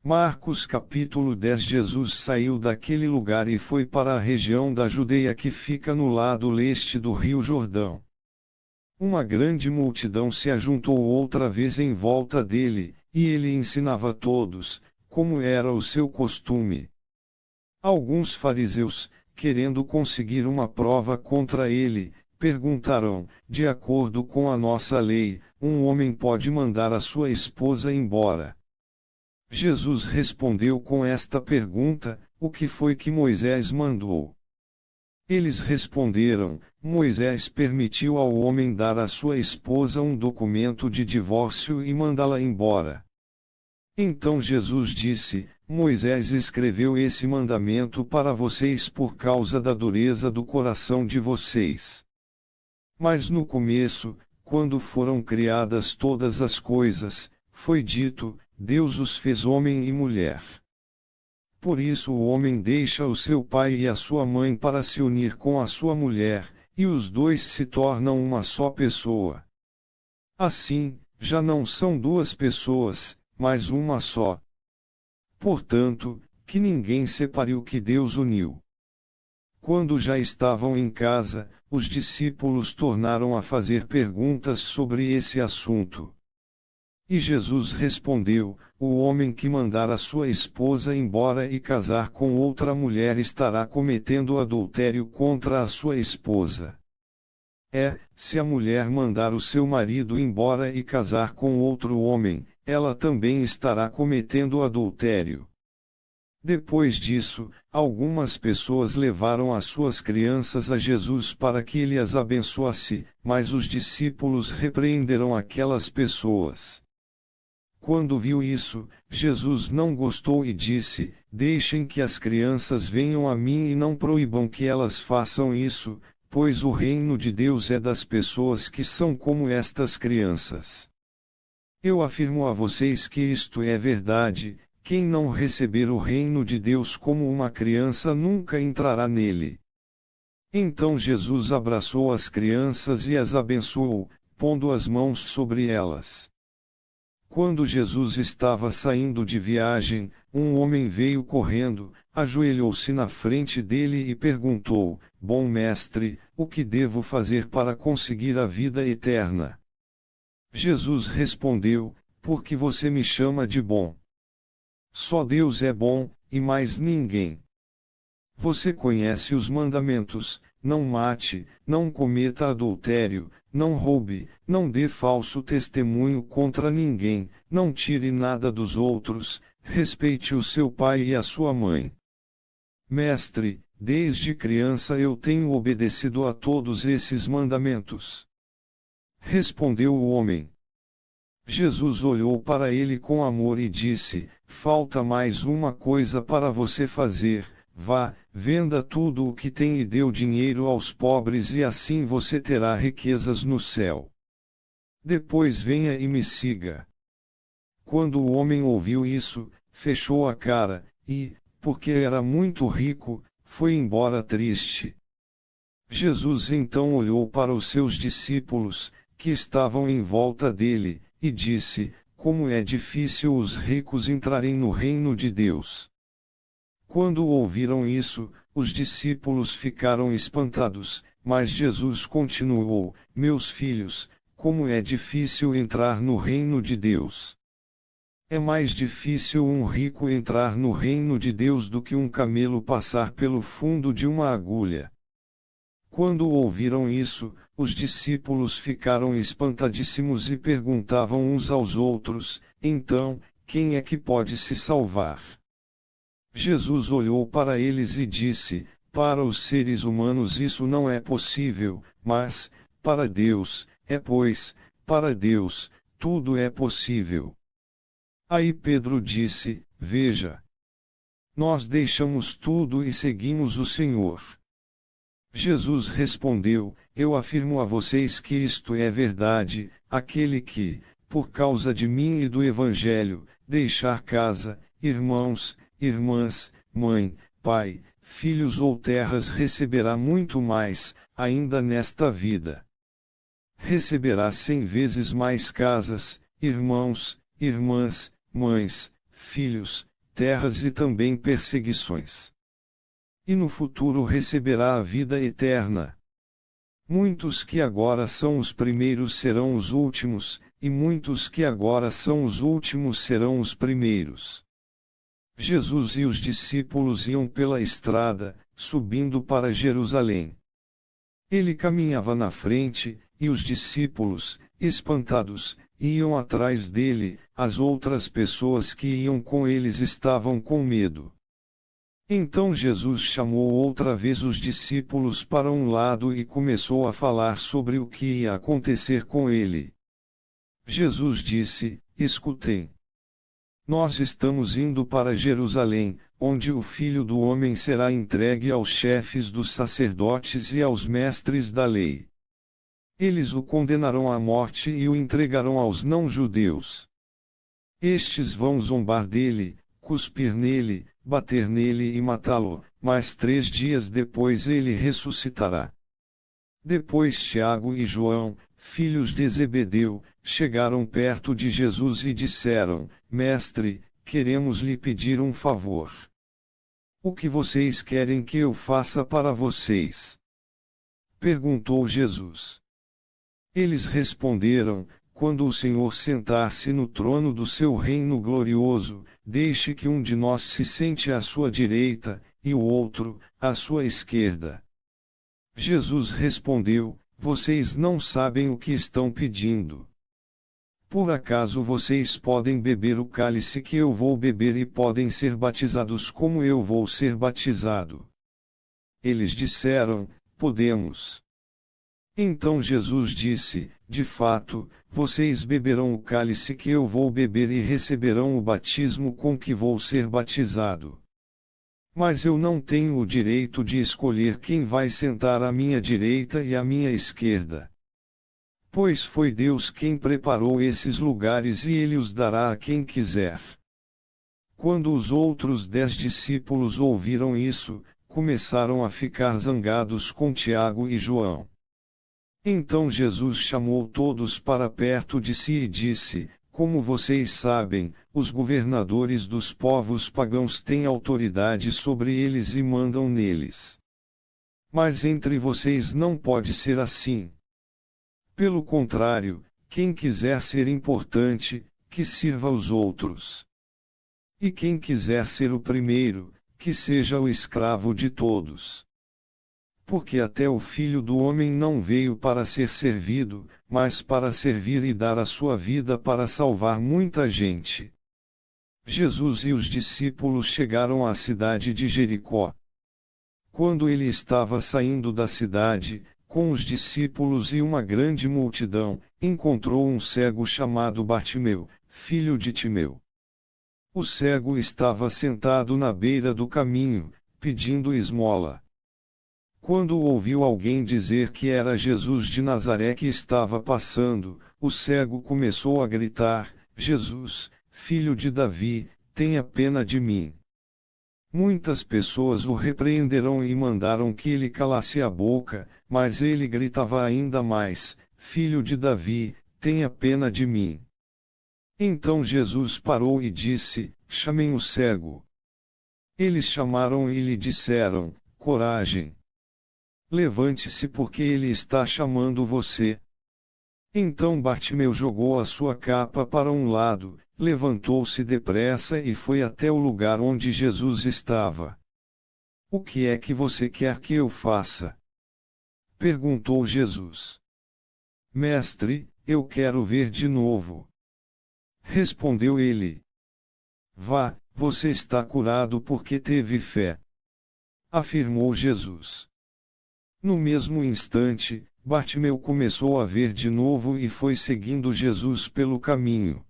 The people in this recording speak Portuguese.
Marcos capítulo 10. Jesus saiu daquele lugar e foi para a região da Judeia que fica no lado leste do rio Jordão. Uma grande multidão se ajuntou outra vez em volta dele, e ele ensinava a todos, como era o seu costume. Alguns fariseus, querendo conseguir uma prova contra ele, perguntaram: de acordo com a nossa lei, um homem pode mandar a sua esposa embora? Jesus respondeu com esta pergunta: o que foi que Moisés mandou? Eles responderam: Moisés permitiu ao homem dar à sua esposa um documento de divórcio e mandá-la embora. Então Jesus disse: Moisés escreveu esse mandamento para vocês por causa da dureza do coração de vocês. Mas no começo, quando foram criadas todas as coisas, foi dito: Deus os fez homem e mulher. Por isso o homem deixa o seu pai e a sua mãe para se unir com a sua mulher, e os dois se tornam uma só pessoa. Assim, já não são duas pessoas, mas uma só. Portanto, que ninguém separe o que Deus uniu. Quando já estavam em casa, os discípulos tornaram a fazer perguntas sobre esse assunto. E Jesus respondeu: o homem que mandar a sua esposa embora e casar com outra mulher estará cometendo adultério contra a sua esposa. Se a mulher mandar o seu marido embora e casar com outro homem, ela também estará cometendo adultério. Depois disso, algumas pessoas levaram as suas crianças a Jesus para que ele as abençoasse, mas os discípulos repreenderam aquelas pessoas. Quando viu isso, Jesus não gostou e disse: deixem que as crianças venham a mim e não proíbam que elas façam isso, pois o reino de Deus é das pessoas que são como estas crianças. Eu afirmo a vocês que isto é verdade: quem não receber o reino de Deus como uma criança nunca entrará nele. Então Jesus abraçou as crianças e as abençoou, pondo as mãos sobre elas. Quando Jesus estava saindo de viagem, um homem veio correndo, ajoelhou-se na frente dele e perguntou: Bom mestre, o que devo fazer para conseguir a vida eterna? Jesus respondeu: Por que você me chama de bom? Só Deus é bom, e mais ninguém. Você conhece os mandamentos: não mate, não cometa adultério, não roube, não dê falso testemunho contra ninguém, não tire nada dos outros, respeite o seu pai e a sua mãe. Mestre, desde criança eu tenho obedecido a todos esses mandamentos. Respondeu o homem. Jesus olhou para ele com amor e disse: falta mais uma coisa para você fazer. Vá, venda tudo o que tem e dê o dinheiro aos pobres e assim você terá riquezas no céu. Depois venha e me siga. Quando o homem ouviu isso, fechou a cara, e, porque era muito rico, foi embora triste. Jesus então olhou para os seus discípulos, que estavam em volta dele, e disse: como é difícil os ricos entrarem no reino de Deus. Quando ouviram isso, os discípulos ficaram espantados, mas Jesus continuou: meus filhos, como é difícil entrar no reino de Deus. É mais difícil um rico entrar no reino de Deus do que um camelo passar pelo fundo de uma agulha. Quando ouviram isso, os discípulos ficaram espantadíssimos e perguntavam uns aos outros: então, quem é que pode se salvar? Jesus olhou para eles e disse: para os seres humanos isso não é possível, mas, para Deus, pois, para Deus, tudo é possível. Aí Pedro disse: veja, nós deixamos tudo e seguimos o Senhor. Jesus respondeu: eu afirmo a vocês que isto é verdade: aquele que, por causa de mim e do Evangelho, deixar casa, irmãos, irmãs, mãe, pai, filhos ou terras receberá muito mais, ainda nesta vida. Receberá 100 vezes mais casas, irmãos, irmãs, mães, filhos, terras e também perseguições. E no futuro receberá a vida eterna. Muitos que agora são os primeiros serão os últimos, e muitos que agora são os últimos serão os primeiros. Jesus e os discípulos iam pela estrada, subindo para Jerusalém. Ele caminhava na frente, e os discípulos, espantados, iam atrás dele. As outras pessoas que iam com eles estavam com medo. Então Jesus chamou outra vez os discípulos para um lado e começou a falar sobre o que ia acontecer com ele. Jesus disse: Escutem. Nós estamos indo para Jerusalém, onde o Filho do Homem será entregue aos chefes dos sacerdotes e aos mestres da lei. Eles o condenarão à morte e o entregarão aos não-judeus. Estes vão zombar dele, cuspir nele, bater nele e matá-lo, mas 3 dias depois ele ressuscitará. Depois Tiago e João, filhos de Zebedeu, chegaram perto de Jesus e disseram: Mestre, queremos lhe pedir um favor. O que vocês querem que eu faça para vocês? Perguntou Jesus. Eles responderam: Quando o Senhor sentar-se no trono do seu reino glorioso, deixe que um de nós se sente à sua direita, e o outro, à sua esquerda. Jesus respondeu: Vocês não sabem o que estão pedindo. Por acaso vocês podem beber o cálice que eu vou beber e podem ser batizados como eu vou ser batizado? Eles disseram: Podemos. Então Jesus disse: De fato, vocês beberão o cálice que eu vou beber e receberão o batismo com que vou ser batizado. Mas eu não tenho o direito de escolher quem vai sentar à minha direita e à minha esquerda. Pois foi Deus quem preparou esses lugares e Ele os dará a quem quiser. Quando os outros 10 discípulos ouviram isso, começaram a ficar zangados com Tiago e João. Então Jesus chamou todos para perto de si e disse: Como vocês sabem, os governadores dos povos pagãos têm autoridade sobre eles e mandam neles. Mas entre vocês não pode ser assim. Pelo contrário, quem quiser ser importante, que sirva os outros. E quem quiser ser o primeiro, que seja o escravo de todos. Porque até o Filho do Homem não veio para ser servido, mas para servir e dar a sua vida para salvar muita gente. Jesus e os discípulos chegaram à cidade de Jericó. Quando ele estava saindo da cidade, com os discípulos e uma grande multidão, encontrou um cego chamado Bartimeu, filho de Timeu. O cego estava sentado na beira do caminho, pedindo esmola. Quando ouviu alguém dizer que era Jesus de Nazaré que estava passando, o cego começou a gritar: Jesus, filho de Davi, tenha pena de mim. Muitas pessoas o repreenderam e mandaram que ele calasse a boca, mas ele gritava ainda mais: Filho de Davi, tenha pena de mim. Então Jesus parou e disse: Chamem o cego. Eles chamaram e lhe disseram: Coragem. Levante-se porque ele está chamando você. Então Bartimeu jogou a sua capa para um lado, levantou-se depressa e foi até o lugar onde Jesus estava. O que é que você quer que eu faça? Perguntou Jesus. Mestre, eu quero ver de novo. Respondeu ele. Vá, você está curado porque teve fé. Afirmou Jesus. No mesmo instante, Bartimeu começou a ver de novo e foi seguindo Jesus pelo caminho.